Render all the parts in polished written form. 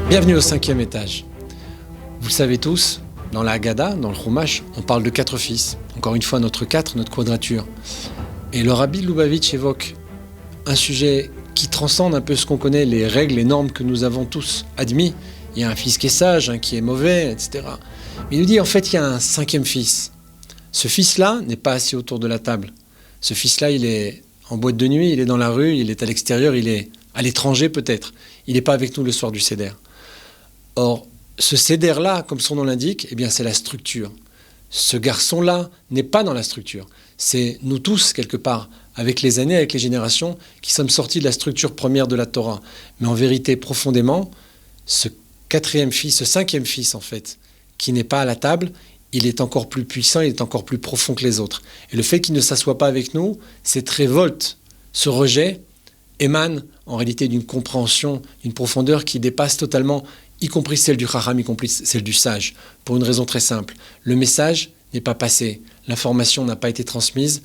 Bienvenue au 5e étage. Vous le savez tous, dans la Haggadah, dans le Chumash, on parle de 4 fils. Encore une fois, notre 4, notre quadrature. Et le Rabbi Lubavitch évoque un sujet qui transcende un peu ce qu'on connaît, les règles, les normes que nous avons tous admis. Il y a un fils qui est sage, un qui est mauvais, etc. Mais il nous dit, en fait, il y a un 5e fils. Ce fils-là n'est pas assis autour de la table. Ce fils-là, il est en boîte de nuit, il est dans la rue, il est à l'extérieur, il est à l'étranger peut-être. Il n'est pas avec nous le soir du Seder. Or, ce Seder-là, comme son nom l'indique, eh bien, c'est la structure. Ce garçon-là n'est pas dans la structure. C'est nous tous, quelque part, avec les années, avec les générations, qui sommes sortis de la structure première de la Torah. Mais en vérité, profondément, ce 4e fils, ce 5e fils, en fait, qui n'est pas à la table, il est encore plus puissant, il est encore plus profond que les autres. Et le fait qu'il ne s'assoie pas avec nous, cette révolte, ce rejet, émane en réalité d'une compréhension, d'une profondeur qui dépasse totalement, y compris celle du Chacham, y compris celle du sage, pour une raison très simple. Le message n'est pas passé, l'information n'a pas été transmise,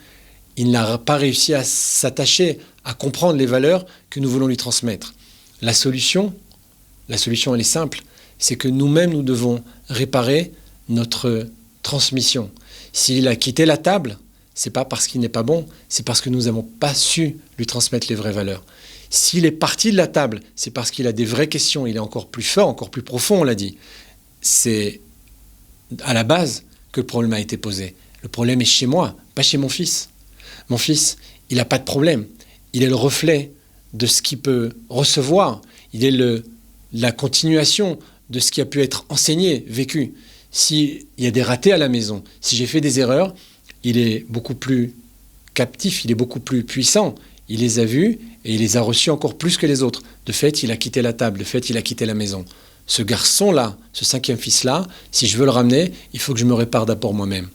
il n'a pas réussi à s'attacher, à comprendre les valeurs que nous voulons lui transmettre. La solution, elle est simple, c'est que nous-mêmes, nous devons réparer notre transmission. S'il a quitté la table, c'est pas parce qu'il n'est pas bon, c'est parce que nous n'avons pas su lui transmettre les vraies valeurs. S'il est parti de la table, c'est parce qu'il a des vraies questions, il est encore plus fort, encore plus profond, on l'a dit. C'est à la base que le problème a été posé. Le problème est chez moi, pas chez mon fils. Mon fils, il n'a pas de problème. Il est le reflet de ce qu'il peut recevoir. Il est la continuation de ce qui a pu être enseigné, vécu. S'il y a des ratés à la maison, si j'ai fait des erreurs, il est beaucoup plus captif, il est beaucoup plus puissant. Il les a vus et il les a reçus encore plus que les autres. De fait, il a quitté la table, de fait, il a quitté la maison. Ce garçon-là, ce 5e fils-là, si je veux le ramener, il faut que je me répare d'abord moi-même.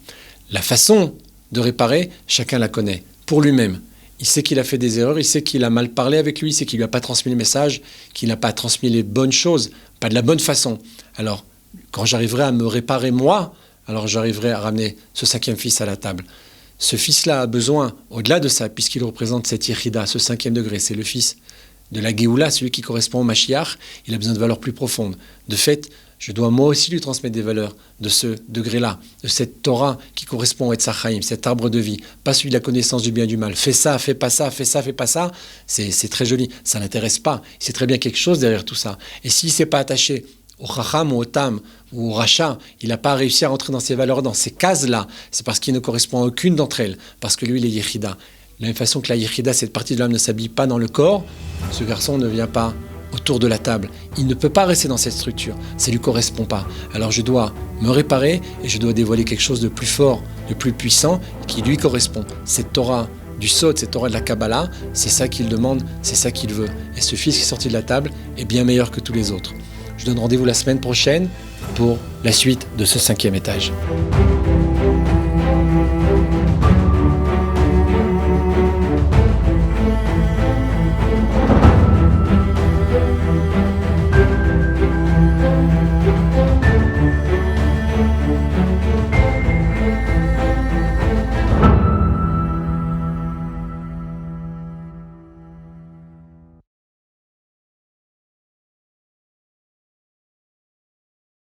La façon de réparer, chacun la connaît, pour lui-même. Il sait qu'il a fait des erreurs, il sait qu'il a mal parlé avec lui, il sait qu'il ne lui a pas transmis le message, qu'il n'a pas transmis les bonnes choses, pas de la bonne façon. Alors, quand j'arriverai à me réparer moi, alors j'arriverai à ramener ce 5e fils à la table. Ce fils-là a besoin, au-delà de ça, puisqu'il représente cette Yechida, ce 5e degré, c'est le fils de la Géoula, celui qui correspond au Mashiach, il a besoin de valeurs plus profondes. De fait, je dois moi aussi lui transmettre des valeurs de ce degré-là, de cette Torah qui correspond au Etz HaChaim, cet arbre de vie, pas celui de la connaissance du bien et du mal. Fais ça, fais pas ça, fais ça, fais pas ça, c'est très joli, ça n'intéresse pas. Il sait très bien quelque chose derrière tout ça. Et s'il ne s'est pas attaché au Chacham ou au Tam ou au Racha, il n'a pas réussi à rentrer dans ces valeurs, dans ces cases-là, c'est parce qu'il ne correspond à aucune d'entre elles, parce que lui, il est Yechida. De la même façon que la Yechida, cette partie de l'âme ne s'habille pas dans le corps, ce garçon ne vient pas autour de la table. Il ne peut pas rester dans cette structure, ça ne lui correspond pas. Alors je dois me réparer et je dois dévoiler quelque chose de plus fort, de plus puissant, qui lui correspond. Cette Torah du Sod, cette Torah de la Kabbalah, c'est ça qu'il demande, c'est ça qu'il veut. Et ce fils qui est sorti de la table est bien meilleur que tous les autres. Je donne rendez-vous la semaine prochaine pour la suite de ce 5e étage.